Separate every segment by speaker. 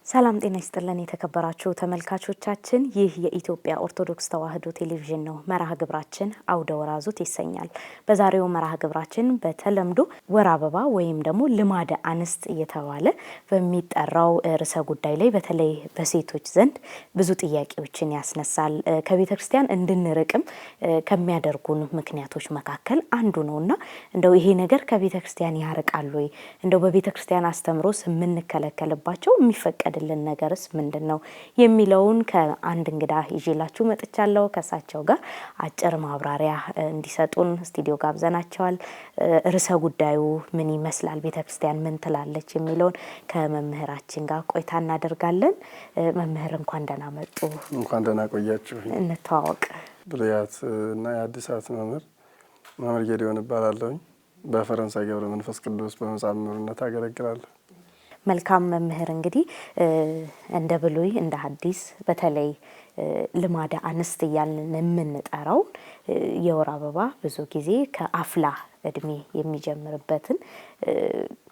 Speaker 1: ሰላም ጤና ይስጥልን የተከበራችሁ ተመልካቾቻችን፣ ይህ የኢትዮጵያ ኦርቶዶክስ ተዋሕዶ ቴሌቪዥን ነው። መርሃ ግብራችን አውደ ወራዙት ይሰኛል። በዛሬው መርሃ ግብራችን በተለምዶ ወር አበባ ወይም ደግሞ ልማደ አንስት እየተባለ በሚጠራው ርዕሰ ጉዳይ ላይ በተለይ በሴቶች ዘንድ ብዙ ጥያቄዎችን ያስነሳል። ከቤተ ክርስቲያን እንድንርቅም ከሚያደርጉን ምክንያቶች መካከል አንዱ ነውና እንደው ይሄ ነገር ከቤተ ክርስቲያን ያርቃል ወይ? እንደው በቤተ ክርስቲያን አስተምሮስ የምንከለከልባቸው የሚፈቀድ ልን ነገርስ ምንድነው የሚለውን ከአንድ እንግዳ ይዤላችሁ መጥቻለሁ። ከሳቸው ጋር አጭር ማብራሪያ እንዲሰጡን ስቱዲዮ ጋብዘናቸዋል። ርዕሰ ጉዳዩ ምን ይመስላል፣ ቤተክርስቲያን ምን ትላለች የሚለውን ከመምህራችን ጋር ቆይታ እናደርጋለን። መምህር እንኳን ደህና መጡ።
Speaker 2: እንኳን ደህና ቆያችሁ።
Speaker 1: እንተዋወቅ።
Speaker 2: ብሉያት እና የአዲሳት መምህር ጌዲዮን እባላለሁ። በፈረንሳይ ገብረ መንፈስ ቅዱስ በመጻምርነት አገለግላለሁ።
Speaker 1: መልካም መምህር፣ እንግዲህ እንደ ብሉይ እንደ ሐዲስ በተለይ ልማደ አንስት እያልን የምንጠራው የወር አበባ ብዙ ጊዜ ከአፍላ እድሜ የሚጀምርበትን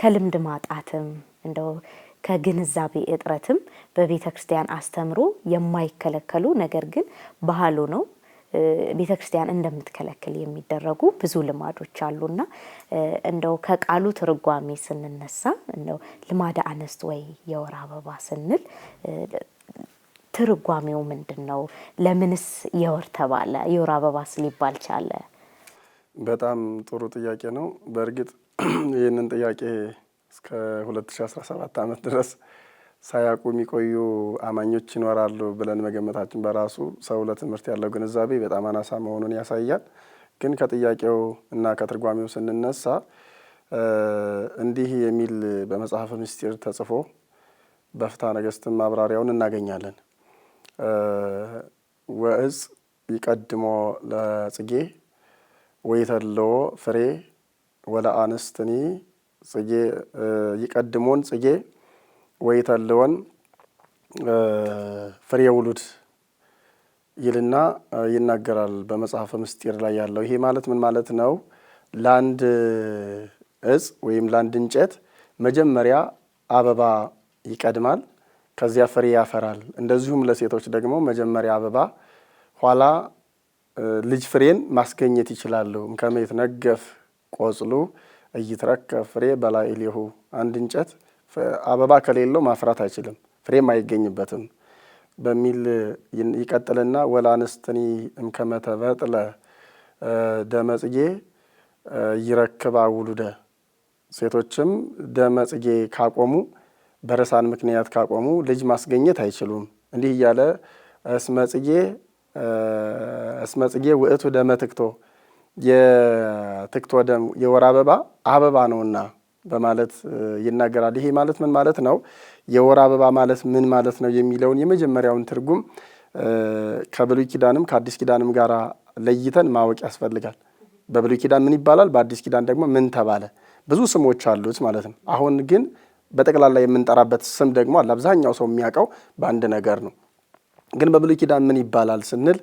Speaker 1: ከልምድ ማጣትም እንደው ከግንዛቤ እጥረትም በቤተ ክርስቲያን አስተምሮ የማይከለከሉ ነገር ግን ባህሉ ነው ቤተ ክርስቲያን እንደምትከለክል የሚደረጉ ብዙ ልማዶች አሉና እንደው ከቃሉ ትርጓሜ ስንነሳ እንደው ልማደ አንስት ወይ የወር አበባ ስንል ትርጓሜው ምንድነው? ለምንስ የወር ተባለ? የወር አበባስ ሊባል ቻለ?
Speaker 2: በጣም ጥሩ ጥያቄ ነው። በእርግጥ ይህንን ጥያቄ እስከ 2017 ዓመት ድረስ ሳያውቁ የሚቆዩ አማኞች ይኖራሉ ብለን መገመታችን በራሱ ሰው ለትምህርት ያለው ግንዛቤ በጣም አናሳ መሆኑን ያሳያል። ግን ከጥያቄው እና ከትርጓሜው ስንነሳ እንዲህ የሚል በመጽሐፈ ምስጢር ተጽፎ በፍትሐ ነገሥትም ማብራሪያውን እናገኛለን። ወእጽ ይቀድሞ ለጽጌ ወይተልዎ ፍሬ ወለአንስትኒ ጽጌ ይቀድሞን ጽጌ ወይተልወን ፍሬ ውሉድ ይልና ይናገራል በመጽሐፈ ምስጢር ላይ ያለው። ይሄ ማለት ምን ማለት ነው? ለአንድ እጽ ወይም ለአንድ እንጨት መጀመሪያ አበባ ይቀድማል፣ ከዚያ ፍሬ ያፈራል። እንደዚሁም ለሴቶች ደግሞ መጀመሪያ አበባ ኋላ ልጅ ፍሬን ማስገኘት ይችላሉ። እምከመ ይትነገፍ ቆጽሉ ኢይትረከብ ፍሬ በላዕሌሁ። አንድ እንጨት አበባ ከሌለው ማፍራት አይችልም፣ ፍሬም አይገኝበትም በሚል ይቀጥልና ወለአንስትኒ እምከመ ተበጥለ ደመ ጽጌ ይረክባ ውሉደ። ሴቶችም ደመ ጽጌ ካቆሙ በርሳን ምክንያት ካቆሙ ልጅ ማስገኘት አይችሉም። እንዲህ እያለ እስመ ጽጌ ውእቱ ደመ ትክቶ፣ የትክቶ ደም የወር አበባ አበባ ነውና በማለት ይናገራል። ይሄ ማለት ምን ማለት ነው? የወር አበባ ማለት ምን ማለት ነው የሚለውን የመጀመሪያውን ትርጉም ከብሉይ ኪዳንም ከአዲስ ኪዳንም ጋር ለይተን ማወቅ ያስፈልጋል። በብሉይ ኪዳን ምን ይባላል፣ በአዲስ ኪዳን ደግሞ ምን ተባለ? ብዙ ስሞች አሉት ማለት ነው። አሁን ግን በጠቅላላ የምንጠራበት ስም ደግሞ አለ። አብዛኛው ሰው የሚያውቀው በአንድ ነገር ነው። ግን በብሉይ ኪዳን ምን ይባላል ስንል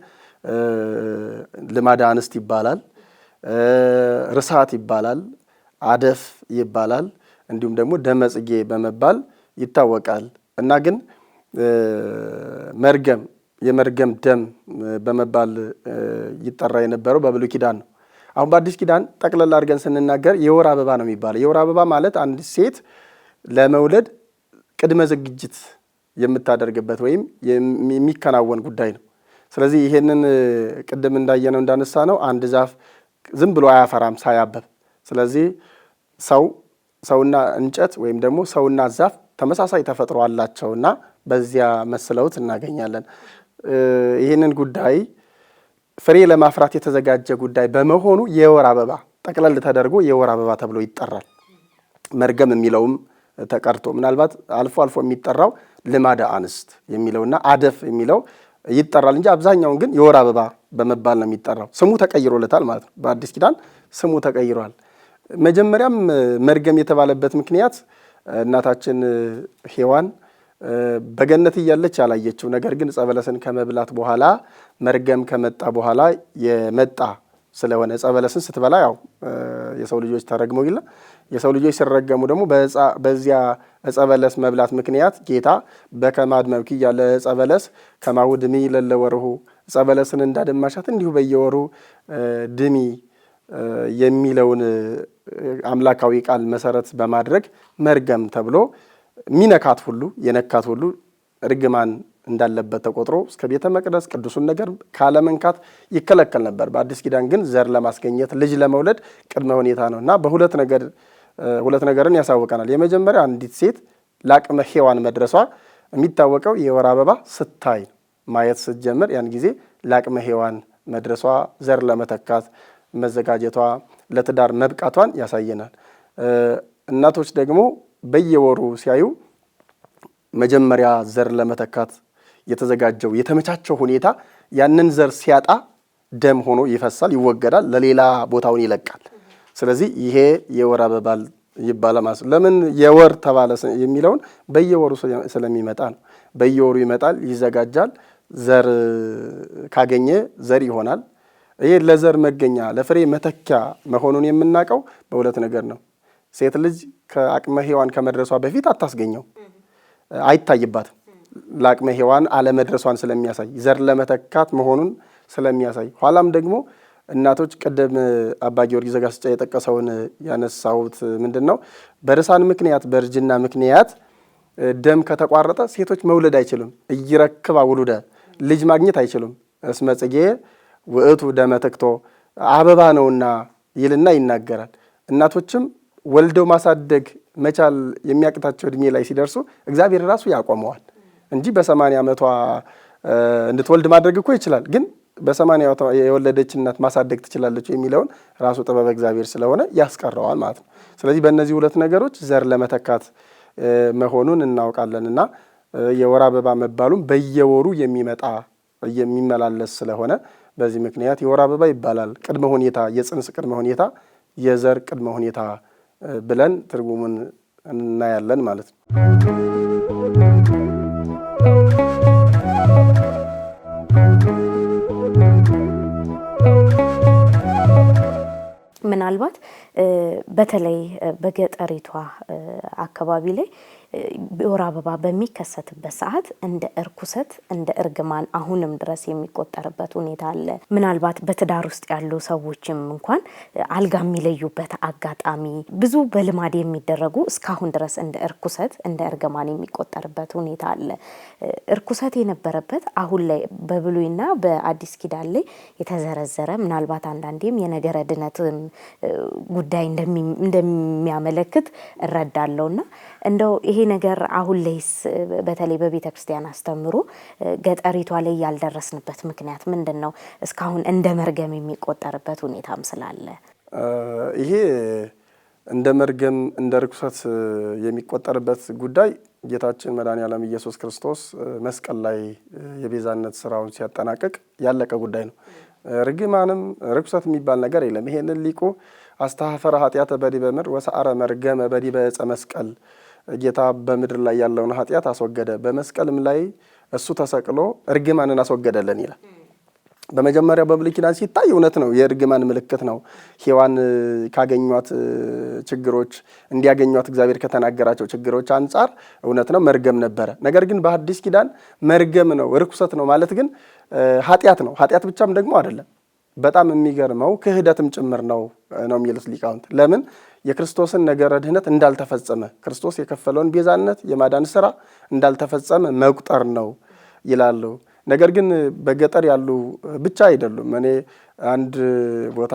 Speaker 2: ልማደ አንስት ይባላል፣ ርሳት ይባላል፣ አደፍ ይባላል፣ እንዲሁም ደግሞ ደመ ጽጌ በመባል ይታወቃል። እና ግን መርገም የመርገም ደም በመባል ይጠራ የነበረው በብሉይ ኪዳን ነው። አሁን በአዲስ ኪዳን ጠቅለል አድርገን ስንናገር የወር አበባ ነው የሚባለው። የወር አበባ ማለት አንድ ሴት ለመውለድ ቅድመ ዝግጅት የምታደርግበት ወይም የሚከናወን ጉዳይ ነው። ስለዚህ ይሄንን ቅድም እንዳየነው እንዳነሳ ነው አንድ ዛፍ ዝም ብሎ አያፈራም ሳያበብ። ስለዚህ ሰውና እንጨት ወይም ደግሞ ሰውና ዛፍ ተመሳሳይ ተፈጥሮ አላቸውና በዚያ መስለውት እናገኛለን። ይህንን ጉዳይ ፍሬ ለማፍራት የተዘጋጀ ጉዳይ በመሆኑ የወር አበባ ጠቅለል ተደርጎ የወር አበባ ተብሎ ይጠራል። መርገም የሚለውም ተቀርቶ ምናልባት አልፎ አልፎ የሚጠራው ልማደ አንስት የሚለውና አደፍ የሚለው ይጠራል እንጂ አብዛኛውን ግን የወር አበባ በመባል ነው የሚጠራው። ስሙ ተቀይሮለታል ማለት ነው። በአዲስ ኪዳን ስሙ ተቀይሯል። መጀመሪያም መርገም የተባለበት ምክንያት እናታችን ሔዋን በገነት እያለች ያላየችው ነገር ግን ዕፀ በለስን ከመብላት በኋላ መርገም ከመጣ በኋላ የመጣ ስለሆነ ዕፀ በለስን ስትበላ ያው የሰው ልጆች ተረግመው ይላል የሰው ልጆች ሲረገሙ ደግሞ በዚያ ዕፀ በለስ መብላት ምክንያት ጌታ በከማድመብኪ ያለ ዕፀ በለስ ከማሁ ድሚ ለለወርሁ ዕፀ በለስን እንዳደማሻት እንዲሁ በየወሩ ድሚ የሚለውን አምላካዊ ቃል መሰረት በማድረግ መርገም ተብሎ ሚነካት ሁሉ የነካት ሁሉ እርግማን እንዳለበት ተቆጥሮ እስከ ቤተ መቅደስ ቅዱሱን ነገር ካለመንካት ይከለከል ነበር። በአዲስ ኪዳን ግን ዘር ለማስገኘት ልጅ ለመውለድ ቅድመ ሁኔታ ነው እና ሁለት ነገርን ያሳውቀናል። የመጀመሪያ አንዲት ሴት ለአቅመ ሔዋን መድረሷ የሚታወቀው የወር አበባ ስታይ ማየት ስትጀምር ያን ጊዜ ለአቅመ ሔዋን መድረሷ ዘር ለመተካት መዘጋጀቷ ለትዳር መብቃቷን ያሳየናል። እናቶች ደግሞ በየወሩ ሲያዩ መጀመሪያ ዘር ለመተካት የተዘጋጀው የተመቻቸው ሁኔታ ያንን ዘር ሲያጣ ደም ሆኖ ይፈሳል፣ ይወገዳል፣ ለሌላ ቦታውን ይለቃል። ስለዚህ ይሄ የወር አበባ ይባላል ማለት ነው። ለምን የወር ተባለ የሚለውን በየወሩ ስለሚመጣ ነው። በየወሩ ይመጣል፣ ይዘጋጃል። ዘር ካገኘ ዘር ይሆናል። ይሄ ለዘር መገኛ ለፍሬ መተኪያ መሆኑን የምናውቀው በሁለት ነገር ነው። ሴት ልጅ ከአቅመ ሔዋን ከመድረሷ በፊት አታስገኘው፣ አይታይባትም። ለአቅመ ሔዋን አለመድረሷን ስለሚያሳይ ዘር ለመተካት መሆኑን ስለሚያሳይ ኋላም ደግሞ እናቶች ቅድም አባ ጊዮርጊስ ዘጋስጫ የጠቀሰውን ያነሳሁት ምንድን ነው? በርሳን ምክንያት በእርጅና ምክንያት ደም ከተቋረጠ ሴቶች መውለድ አይችሉም። እይረክባ ውሉደ ልጅ ማግኘት አይችሉም። እስመ ጽጌ ውእቱ ደመ ተክቶ አበባ ነውና ይልና ይናገራል። እናቶችም ወልደው ማሳደግ መቻል የሚያቅታቸው እድሜ ላይ ሲደርሱ እግዚአብሔር ራሱ ያቆመዋል እንጂ በ80 ዓመቷ እንድትወልድ ማድረግ እኮ ይችላል። ግን በ80 ዓመቷ የወለደች እናት ማሳደግ ትችላለች የሚለውን ራሱ ጥበበ እግዚአብሔር ስለሆነ ያስቀረዋል ማለት ነው። ስለዚህ በእነዚህ ሁለት ነገሮች ዘር ለመተካት መሆኑን እናውቃለን እና የወር አበባ መባሉም በየወሩ የሚመላለስ ስለሆነ በዚህ ምክንያት የወር አበባ ይባላል። ቅድመ ሁኔታ፣ የጽንስ ቅድመ ሁኔታ፣ የዘር ቅድመ ሁኔታ ብለን ትርጉሙን እናያለን ማለት ነው።
Speaker 1: ምናልባት በተለይ በገጠሪቷ አካባቢ ላይ የወር አበባ በሚከሰትበት ሰዓት እንደ እርኩሰት እንደ እርግማን አሁንም ድረስ የሚቆጠርበት ሁኔታ አለ። ምናልባት በትዳር ውስጥ ያሉ ሰዎችም እንኳን አልጋ የሚለዩበት አጋጣሚ ብዙ በልማድ የሚደረጉ እስካሁን ድረስ እንደ እርኩሰት እንደ እርግማን የሚቆጠርበት ሁኔታ አለ። እርኩሰት የነበረበት አሁን ላይ በብሉይና በአዲስ ኪዳን ላይ የተዘረዘረ ምናልባት አንዳንዴም የነገረ ድነትም ጉዳይ እንደሚያመለክት እረዳለሁና እንደው ይሄ ነገር አሁን ላይስ በተለይ በቤተ ክርስቲያን አስተምሮ ገጠሪቷ ላይ ያልደረስንበት ምክንያት ምንድን ነው? እስካሁን እንደ መርገም የሚቆጠርበት ሁኔታም ስላለ
Speaker 2: ይሄ እንደ መርገም እንደ ርኩሰት የሚቆጠርበት ጉዳይ ጌታችን መድኃኔዓለም ኢየሱስ ክርስቶስ መስቀል ላይ የቤዛነት ስራውን ሲያጠናቅቅ ያለቀ ጉዳይ ነው። ርግማንም ርኩሰት የሚባል ነገር የለም። ይሄንን ሊቁ አስተሐፈረ ኃጢአተ በዲበ ምድር ወሰአረ መርገመ በዲበ ዕፀ መስቀል፣ ጌታ በምድር ላይ ያለውን ኃጢአት አስወገደ፣ በመስቀልም ላይ እሱ ተሰቅሎ እርግማንን አስወገደልን ይላል። በመጀመሪያው በብሉይ ኪዳን ሲታይ እውነት ነው፣ የእርግማን ምልክት ነው። ሔዋን ካገኟት ችግሮች እንዲያገኟት እግዚአብሔር ከተናገራቸው ችግሮች አንጻር እውነት ነው፣ መርገም ነበረ። ነገር ግን በአዲስ ኪዳን መርገም ነው ርኩሰት ነው ማለት ግን ኃጢአት ነው። ኃጢአት ብቻም ደግሞ አይደለም፣ በጣም የሚገርመው ክህደትም ጭምር ነው የሚሉት ሊቃውንት። ለምን? የክርስቶስን ነገረ ድህነት እንዳልተፈጸመ ክርስቶስ የከፈለውን ቤዛነት የማዳን ስራ እንዳልተፈጸመ መቁጠር ነው ይላሉ። ነገር ግን በገጠር ያሉ ብቻ አይደሉም። እኔ አንድ ቦታ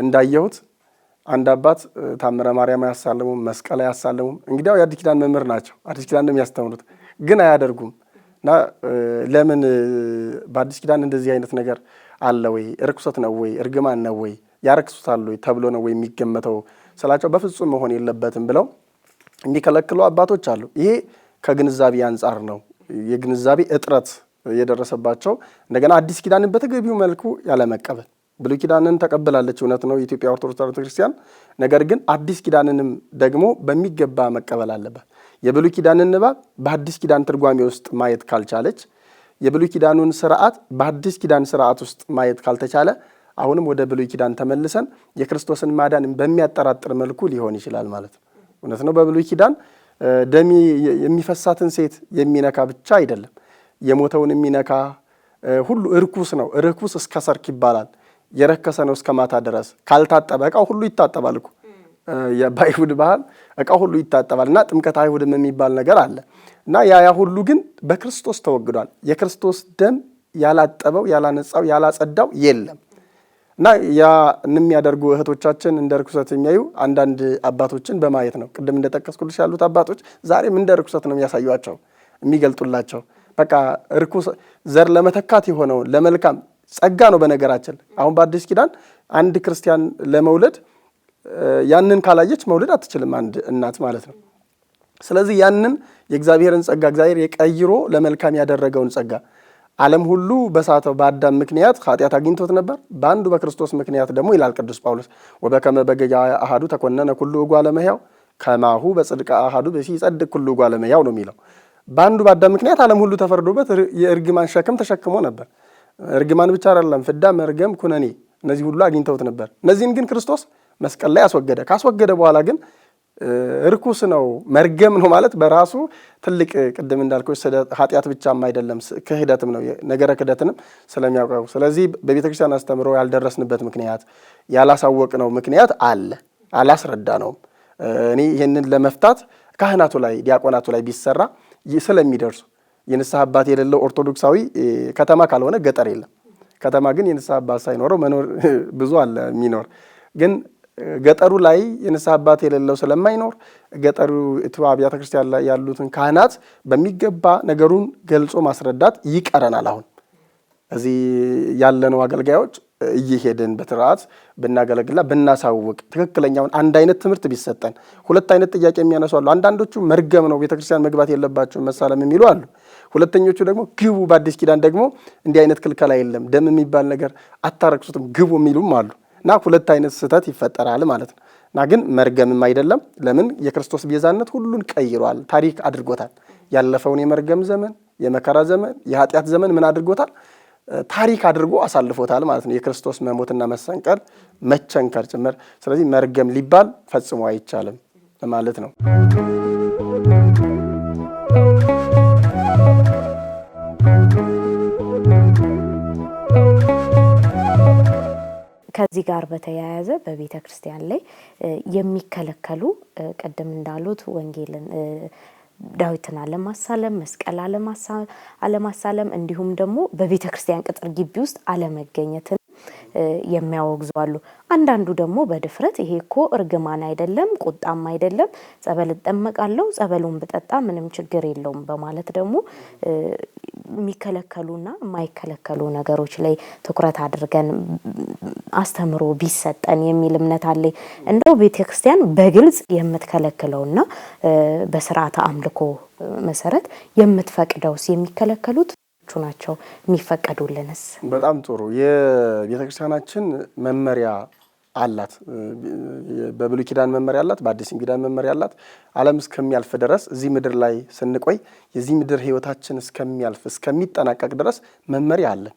Speaker 2: እንዳየሁት አንድ አባት ታምረ ማርያም አያሳልሙም፣ መስቀል አያሳልሙም። እንግዲያው የአዲስ ኪዳን መምህር ናቸው፣ አዲስ ኪዳን ነው የሚያስተምሩት፣ ግን አያደርጉም። እና ለምን በአዲስ ኪዳን እንደዚህ አይነት ነገር አለ ወይ? ርኩሰት ነው ወይ? እርግማን ነው ወይ? ያረክሱታል ወይ ተብሎ ነው ወይ የሚገመተው ስላቸው በፍጹም መሆን የለበትም ብለው የሚከለክሉ አባቶች አሉ። ይሄ ከግንዛቤ አንጻር ነው፣ የግንዛቤ እጥረት የደረሰባቸው። እንደገና አዲስ ኪዳንን በተገቢው መልኩ ያለመቀበል። ብሉይ ኪዳንን ተቀብላለች፣ እውነት ነው የኢትዮጵያ ኦርቶዶክስ ተዋሕዶ ክርስቲያን። ነገር ግን አዲስ ኪዳንንም ደግሞ በሚገባ መቀበል አለባት። የብሉይ ኪዳንን ንባብ በአዲስ ኪዳን ትርጓሜ ውስጥ ማየት ካልቻለች፣ የብሉይ ኪዳኑን ስርዓት በአዲስ ኪዳን ስርዓት ውስጥ ማየት ካልተቻለ፣ አዲስ ኪዳንን ደግሞ በሚገባ መቀበል አለባት። የብሉይ ኪዳንን ንባብ በአዲስ ኪዳን ትርጓሜ ውስጥ ማየት ካልቻለች፣ የብሉይ ኪዳኑን ስርዓት በአዲስ ኪዳን ስርዓት ውስጥ ማየት ካልተቻለ አሁንም ወደ ብሉይ ኪዳን ተመልሰን የክርስቶስን ማዳን በሚያጠራጥር መልኩ ሊሆን ይችላል ማለት ነው። እውነት ነው። በብሉይ ኪዳን ደም የሚፈሳትን ሴት የሚነካ ብቻ አይደለም፣ የሞተውን የሚነካ ሁሉ እርኩስ ነው። ርኩስ እስከ ሰርክ ይባላል። የረከሰ ነው እስከ ማታ ድረስ። ካልታጠበ ዕቃው ሁሉ ይታጠባል እኮ በአይሁድ ባህል ዕቃው ሁሉ ይታጠባል። እና ጥምቀት አይሁድም የሚባል ነገር አለ እና ያ ሁሉ ግን በክርስቶስ ተወግዷል። የክርስቶስ ደም ያላጠበው ያላነጻው ያላጸዳው የለም። እና ያ የሚያደርጉ እህቶቻችን እንደ ርኩሰት የሚያዩ አንዳንድ አባቶችን በማየት ነው። ቅድም እንደጠቀስኩልሽ ያሉት አባቶች ዛሬም እንደ ርኩሰት ነው የሚያሳዩአቸው የሚገልጡላቸው። በቃ ርኩስ ዘር ለመተካት የሆነውን ለመልካም ጸጋ ነው። በነገራችን አሁን በአዲስ ኪዳን አንድ ክርስቲያን ለመውለድ ያንን ካላየች መውለድ አትችልም፣ አንድ እናት ማለት ነው። ስለዚህ ያንን የእግዚአብሔርን ጸጋ እግዚአብሔር የቀይሮ ለመልካም ያደረገውን ጸጋ ዓለም ሁሉ በሳተው በአዳም ምክንያት ኃጢአት አግኝቶት ነበር። በአንዱ በክርስቶስ ምክንያት ደግሞ ይላል ቅዱስ ጳውሎስ ወበከመ በገያ አሐዱ ተኮነነ ኩሉ እጓለ እመሕያው ከማሁ በጽድቀ አሐዱ ብእሲ ይጸድቅ ኩሉ እጓለ እመሕያው ነው የሚለው። በአንዱ በአዳም ምክንያት ዓለም ሁሉ ተፈርዶበት የእርግማን ሸክም ተሸክሞ ነበር። እርግማን ብቻ አይደለም፣ ፍዳ፣ መርገም፣ ኩነኔ እነዚህ ሁሉ አግኝተውት ነበር። እነዚህን ግን ክርስቶስ መስቀል ላይ አስወገደ። ካስወገደ በኋላ ግን ርኩስ ነው መርገም ነው ማለት በራሱ ትልቅ ቅድም እንዳልኩሽ ኃጢአት ብቻም አይደለም ክህደትም ነው። ነገረ ክህደትንም ስለሚያውቀው ስለዚህ በቤተ ክርስቲያን አስተምሮ ያልደረስንበት ምክንያት ያላሳወቅነው ምክንያት አለ፣ አላስረዳነውም። እኔ ይህንን ለመፍታት ካህናቱ ላይ ዲያቆናቱ ላይ ቢሰራ ስለሚደርሱ የንስሐ አባት የሌለው ኦርቶዶክሳዊ ከተማ ካልሆነ ገጠር የለም። ከተማ ግን የንስሐ አባት ሳይኖረው መኖር ብዙ አለ የሚኖር ግን ገጠሩ ላይ የንስሐ አባት የሌለው ስለማይኖር ገጠሩ አብያተ ክርስቲያን ላይ ያሉትን ካህናት በሚገባ ነገሩን ገልጾ ማስረዳት ይቀረናል። አሁን እዚህ ያለነው አገልጋዮች እየሄድን በትርዓት ብናገለግልና ብናሳውቅ ትክክለኛውን አንድ አይነት ትምህርት ቢሰጠን። ሁለት አይነት ጥያቄ የሚያነሱ አሉ። አንዳንዶቹ መርገም ነው ቤተክርስቲያን መግባት የለባቸው መሳለም የሚሉ አሉ። ሁለተኞቹ ደግሞ ግቡ፣ በአዲስ ኪዳን ደግሞ እንዲህ አይነት ክልከላ የለም፣ ደም የሚባል ነገር አታረክሱትም ግቡ የሚሉም አሉ። እና ሁለት አይነት ስህተት ይፈጠራል ማለት ነው። እና ግን መርገምም አይደለም። ለምን? የክርስቶስ ቤዛነት ሁሉን ቀይሯል፣ ታሪክ አድርጎታል። ያለፈውን የመርገም ዘመን፣ የመከራ ዘመን፣ የኃጢአት ዘመን ምን አድርጎታል? ታሪክ አድርጎ አሳልፎታል ማለት ነው። የክርስቶስ መሞትና መሰንቀል መቸንከር ጭምር። ስለዚህ መርገም ሊባል ፈጽሞ አይቻልም ማለት ነው።
Speaker 1: ከዚህ ጋር በተያያዘ በቤተ ክርስቲያን ላይ የሚከለከሉ ቀደም እንዳሉት ወንጌልን ዳዊትን አለማሳለም፣ መስቀል አለማሳለም እንዲሁም ደግሞ በቤተ ክርስቲያን ቅጥር ግቢ ውስጥ አለመገኘትን የሚያወግዙ አሉ። አንዳንዱ ደግሞ በድፍረት ይሄ እኮ እርግማን አይደለም ቁጣም አይደለም ጸበል እጠመቃለሁ ጸበሉን ብጠጣ ምንም ችግር የለውም በማለት ደግሞ የሚከለከሉና የማይከለከሉ ነገሮች ላይ ትኩረት አድርገን አስተምሮ ቢሰጠን የሚል እምነት አለ። እንደው ቤተክርስቲያን በግልጽ የምትከለክለውና በስርዓተ አምልኮ መሰረት የምትፈቅደውስ የሚከለከሉት ናቸው የሚፈቀዱልንስ?
Speaker 2: በጣም ጥሩ። የቤተክርስቲያናችን መመሪያ አላት። በብሉይ ኪዳን መመሪያ አላት፣ በአዲስ ኪዳን መመሪያ አላት። ዓለም እስከሚያልፍ ድረስ እዚህ ምድር ላይ ስንቆይ የዚህ ምድር ህይወታችን እስከሚያልፍ እስከሚጠናቀቅ ድረስ መመሪያ አለን።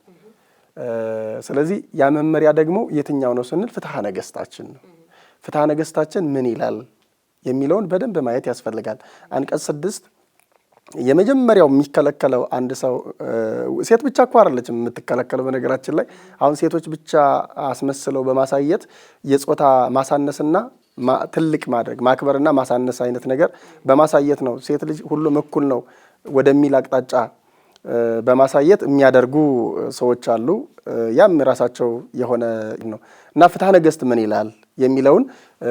Speaker 2: ስለዚህ ያ መመሪያ ደግሞ የትኛው ነው ስንል ፍትሐ ነገሥታችን ነው። ፍትሐ ነገሥታችን ምን ይላል የሚለውን በደንብ ማየት ያስፈልጋል። አንቀጽ 6 የመጀመሪያው የሚከለከለው አንድ ሰው ሴት ብቻ እኮ አይደለችም የምትከለከለው። በነገራችን ላይ አሁን ሴቶች ብቻ አስመስለው በማሳየት የጾታ ማሳነስና ትልቅ ማድረግ ማክበርና ማሳነስ አይነት ነገር በማሳየት ነው ሴት ልጅ ሁሉም እኩል ነው ወደሚል አቅጣጫ በማሳየት የሚያደርጉ ሰዎች አሉ። ያም ራሳቸው የሆነ ነው እና ፍትሐ ነገሥት ምን ይላል የሚለውን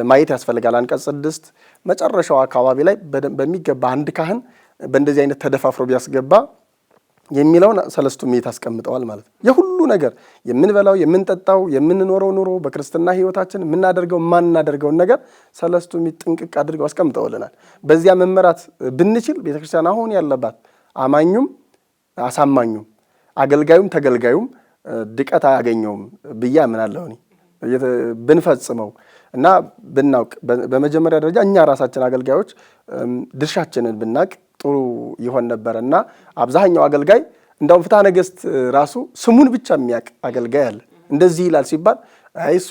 Speaker 2: ማየት ያስፈልጋል። አንቀጽ 6 መጨረሻው አካባቢ ላይ በሚገባ አንድ ካህን በእንደዚህ አይነት ተደፋፍሮ ቢያስገባ የሚለውን ሰለስቱ ምዕት አስቀምጠዋል ማለት ነው። የሁሉ ነገር የምንበላው፣ የምንጠጣው፣ የምንኖረው ኑሮ በክርስትና ህይወታችን የምናደርገው ማናደርገውን ነገር ሰለስቱ ምዕት ጥንቅቅ አድርገው አስቀምጠውልናል። በዚያ መመራት ብንችል ቤተክርስቲያን አሁን ያለባት አማኙም አሳማኙም አገልጋዩም ተገልጋዩም ድቀት አያገኘውም ብዬ አምናለሁ። ብንፈጽመው እና ብናውቅ በመጀመሪያ ደረጃ እኛ ራሳችን አገልጋዮች ድርሻችንን ብናውቅ ጥሩ ይሆን ነበር እና አብዛኛው አገልጋይ እንደውም ፍትሐ ነገሥት ራሱ ስሙን ብቻ የሚያውቅ አገልጋይ አለ። እንደዚህ ይላል ሲባል እሱ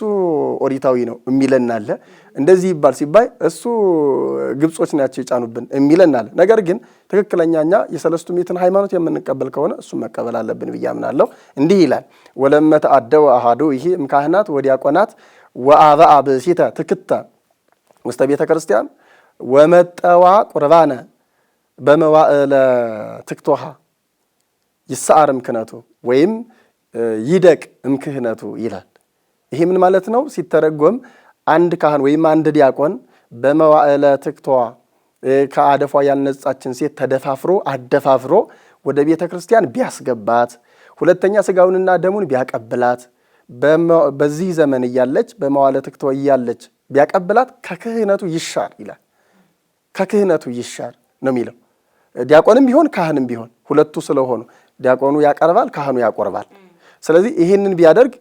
Speaker 2: ኦሪታዊ ነው የሚለን አለ። እንደዚህ ይባል ሲባል እሱ ግብጾች ናቸው የጫኑብን የሚለን አለ። ነገር ግን ትክክለኛኛ የሰለስቱ ምዕትን ሃይማኖት የምንቀበል ከሆነ እሱ መቀበል አለብን ብዬ አምናለሁ። እንዲህ ይላል ወለመተ አደወ አሃዱ ይሄ እምካህናት ወዲያቆናት ወአበአ ብእሲተ ትክተ ውስተ ቤተ ክርስቲያን ወመጠዋ ቁርባነ በመዋዕለ ትክቶሃ ይሰዓር እምክህነቱ ወይም ይደቅ እምክህነቱ ይላል። ይሄ ምን ማለት ነው? ሲተረጎም አንድ ካህን ወይም አንድ ዲያቆን በመዋዕለ ትክቶሃ ከአደፏ ያልነጻችን ሴት ተደፋፍሮ አደፋፍሮ ወደ ቤተ ክርስቲያን ቢያስገባት፣ ሁለተኛ ስጋውንና ደሙን ቢያቀብላት፣ በዚህ ዘመን እያለች በመዋዕለ ትክቶሃ እያለች ቢያቀብላት ከክህነቱ ይሻር ይላል። ከክህነቱ ይሻር ነው የሚለው። ዲያቆንም ቢሆን ካህንም ቢሆን ሁለቱ ስለሆኑ ዲያቆኑ ያቀርባል፣ ካህኑ ያቆርባል። ስለዚህ ይሄንን ቢያደርግ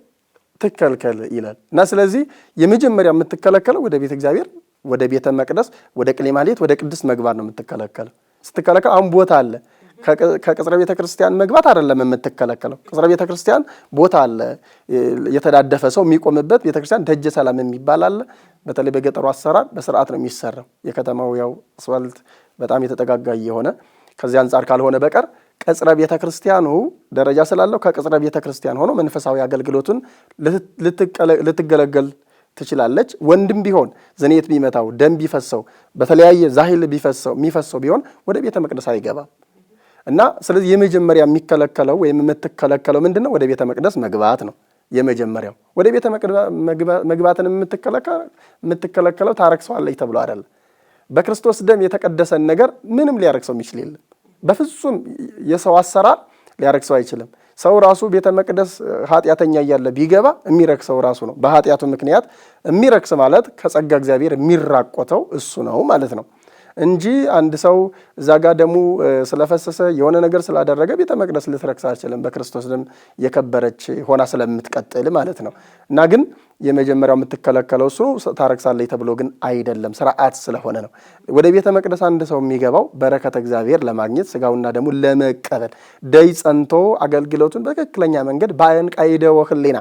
Speaker 2: ትከልከል ይላል እና ስለዚህ የመጀመሪያ የምትከለከለው ወደ ቤተ እግዚአብሔር፣ ወደ ቤተ መቅደስ፣ ወደ ቅኔ ማህሌት፣ ወደ ቅድስት መግባት ነው የምትከለከለው። ስትከለከል አሁን ቦታ አለ። ከቅጽረ ቤተ ክርስቲያን መግባት አይደለም የምትከለከለው። ቅጽረ ቤተ ክርስቲያን ቦታ አለ፣ የተዳደፈ ሰው የሚቆምበት ቤተ ክርስቲያን ደጀ ሰላም የሚባል አለ። በተለይ በገጠሩ አሰራር በስርዓት ነው የሚሰራው። የከተማው ያው አስፋልት በጣም የተጠጋጋ የሆነ ከዚህ አንጻር ካልሆነ በቀር ቅጽረ ቤተ ክርስቲያኑ ደረጃ ስላለው ከቅጽረ ቤተ ክርስቲያን ሆኖ መንፈሳዊ አገልግሎቱን ልትገለገል ትችላለች። ወንድም ቢሆን ዝኔት ቢመታው ደም ቢፈሰው በተለያየ ዛሂል የሚፈሰው ቢሆን ወደ ቤተ መቅደስ አይገባም እና ስለዚህ የመጀመሪያ የሚከለከለው ወይም የምትከለከለው ምንድነው? ወደ ቤተ መቅደስ መግባት ነው የመጀመሪያው። ወደ ቤተ መግባትን የምትከለከለው ታረክሰዋለች ተብሎ አይደለም። በክርስቶስ ደም የተቀደሰን ነገር ምንም ሊያረክሰው የሚችል የለም። በፍጹም የሰው አሰራር ሊያረክሰው አይችልም። ሰው ራሱ ቤተ መቅደስ ኃጢአተኛ እያለ ቢገባ የሚረክሰው ራሱ ነው። በኃጢአቱ ምክንያት የሚረክስ ማለት ከጸጋ እግዚአብሔር የሚራቆተው እሱ ነው ማለት ነው እንጂ አንድ ሰው እዛ ጋ ደሙ ስለፈሰሰ የሆነ ነገር ስላደረገ ቤተ መቅደስ ልትረክስ አይችልም። በክርስቶስ ደም የከበረች ሆና ስለምትቀጥል ማለት ነው። እና ግን የመጀመሪያው የምትከለከለው እሱ ታረክሳለች ተብሎ ግን አይደለም፣ ስርዓት ስለሆነ ነው። ወደ ቤተ መቅደስ አንድ ሰው የሚገባው በረከተ እግዚአብሔር ለማግኘት ስጋውና ደሙ ለመቀበል ደይ ጸንቶ አገልግሎቱን በትክክለኛ መንገድ በአንቃይደወ ህሊና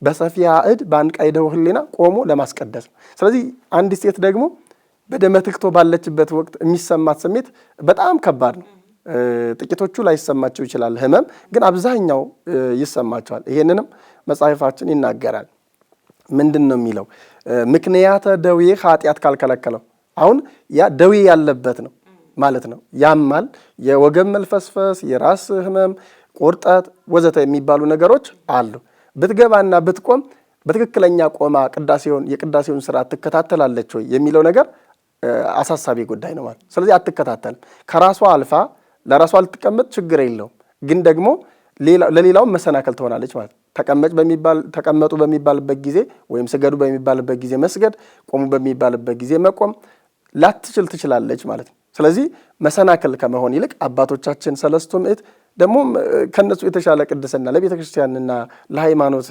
Speaker 2: በሰፊያ እድ በአንቃይደወ ህሊና ቆሞ ለማስቀደስ ነው። ስለዚህ አንዲት ሴት ደግሞ በደመ ትክቶ ባለችበት ወቅት የሚሰማት ስሜት በጣም ከባድ ነው። ጥቂቶቹ ላይሰማቸው ይችላል ህመም፣ ግን አብዛኛው ይሰማቸዋል። ይሄንንም መጽሐፋችን ይናገራል። ምንድን ነው የሚለው? ምክንያተ ደዌ ኃጢአት ካልከለከለው። አሁን ያ ደዌ ያለበት ነው ማለት ነው። ያማል፣ የወገብ መልፈስፈስ፣ የራስ ህመም፣ ቁርጠት ወዘተ የሚባሉ ነገሮች አሉ። ብትገባና ብትቆም በትክክለኛ ቆማ የቅዳሴውን ስርዓት ትከታተላለች ወይ የሚለው ነገር አሳሳቢ ጉዳይ ነው ማለት። ስለዚህ አትከታተልም። ከራሷ አልፋ ለራሷ ልትቀመጥ ችግር የለውም፣ ግን ደግሞ ለሌላውም መሰናከል ትሆናለች ማለት። ተቀመጡ በሚባልበት ጊዜ ወይም ስገዱ በሚባልበት ጊዜ መስገድ፣ ቆሙ በሚባልበት ጊዜ መቆም ላትችል ትችላለች ማለት ነው። ስለዚህ መሰናከል ከመሆን ይልቅ አባቶቻችን ሰለስቱ ምዕት ደግሞ ከነሱ የተሻለ ቅድስና ለቤተ ክርስቲያንና ለሃይማኖት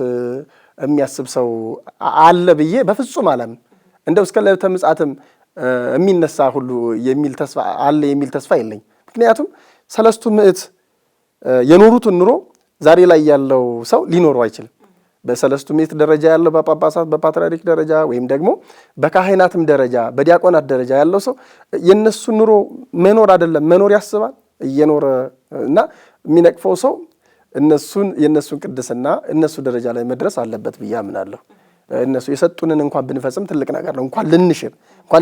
Speaker 2: የሚያስብ ሰው አለ ብዬ በፍጹም አላምን። እንደው እስከ ዕለተ ምጽአትም የሚነሳ ሁሉ የሚል ተስፋ አለ የሚል ተስፋ የለኝ። ምክንያቱም ሰለስቱ ምዕት የኖሩትን ኑሮ ዛሬ ላይ ያለው ሰው ሊኖረው አይችልም። በሰለስቱ ምዕት ደረጃ ያለው በጳጳሳት በፓትርያርክ ደረጃ ወይም ደግሞ በካህናትም ደረጃ በዲያቆናት ደረጃ ያለው ሰው የነሱን ኑሮ መኖር አይደለም መኖር ያስባል እየኖረ እና የሚነቅፈው ሰው የነሱን ቅድስና እነሱ ደረጃ ላይ መድረስ አለበት ብዬ አምናለሁ። እነሱ የሰጡንን እንኳን ብንፈጽም ትልቅ ነገር ነው፣ እንኳን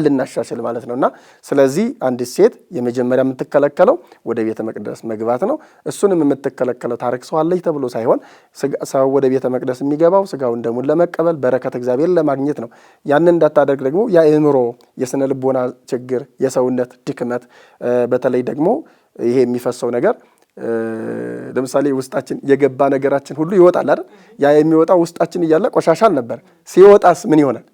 Speaker 2: ልናሻሽል ማለት ነውና ስለዚህ አንዲት ሴት የመጀመሪያ የምትከለከለው ወደ ቤተ መቅደስ መግባት ነው። እሱንም የምትከለከለው ታረክሰዋለች ተብሎ ሳይሆን ሰው ወደ ቤተ መቅደስ የሚገባው ስጋውን ደሙን ለመቀበል በረከት እግዚአብሔር ለማግኘት ነው። ያንን እንዳታደርግ ደግሞ የአእምሮ የስነ ልቦና ችግር፣ የሰውነት ድክመት፣ በተለይ ደግሞ ይሄ የሚፈሰው ነገር ለምሳሌ ውስጣችን የገባ ነገራችን ሁሉ ይወጣል አይደል? ያ የሚወጣው ውስጣችን እያለ ቆሻሻ አልነበር። ሲወጣስ ምን ይሆናል?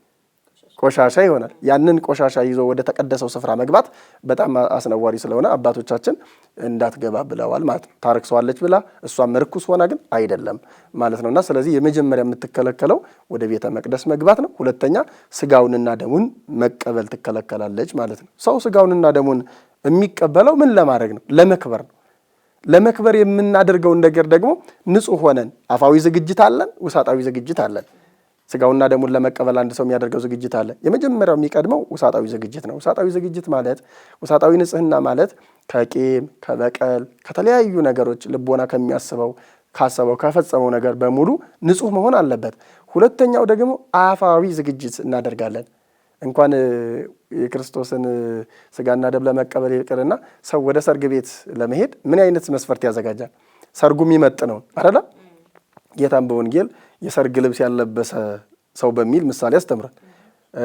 Speaker 2: ቆሻሻ ይሆናል። ያንን ቆሻሻ ይዞ ወደ ተቀደሰው ስፍራ መግባት በጣም አስነዋሪ ስለሆነ አባቶቻችን እንዳትገባ ብለዋል ማለት ነው። ታረክሰዋለች ብላ እሷም ርኩስ ሆና ግን አይደለም ማለት ነውና ስለዚህ የመጀመሪያ የምትከለከለው ወደ ቤተ መቅደስ መግባት ነው። ሁለተኛ ስጋውንና ደሙን መቀበል ትከለከላለች ማለት ነው። ሰው ስጋውንና ደሙን የሚቀበለው ምን ለማድረግ ነው? ለመክበር ነው። ለመክበር የምናደርገውን ነገር ደግሞ ንጹህ ሆነን አፋዊ ዝግጅት አለን፣ ውሳጣዊ ዝግጅት አለን። ስጋውና ደሙን ለመቀበል አንድ ሰው የሚያደርገው ዝግጅት አለ። የመጀመሪያው የሚቀድመው ውሳጣዊ ዝግጅት ነው። ውሳጣዊ ዝግጅት ማለት ውሳጣዊ ንጽህና ማለት ከቂም፣ ከበቀል፣ ከተለያዩ ነገሮች ልቦና ከሚያስበው ካሰበው ከፈጸመው ነገር በሙሉ ንጹህ መሆን አለበት። ሁለተኛው ደግሞ አፋዊ ዝግጅት እናደርጋለን። እንኳን የክርስቶስን ስጋና ደም ለመቀበል ይቅርና ሰው ወደ ሰርግ ቤት ለመሄድ ምን አይነት መስፈርት ያዘጋጃል? ሰርጉ የሚመጥነው አይደለ? ጌታም በወንጌል የሰርግ ልብስ ያለበሰ ሰው በሚል ምሳሌ ያስተምራል።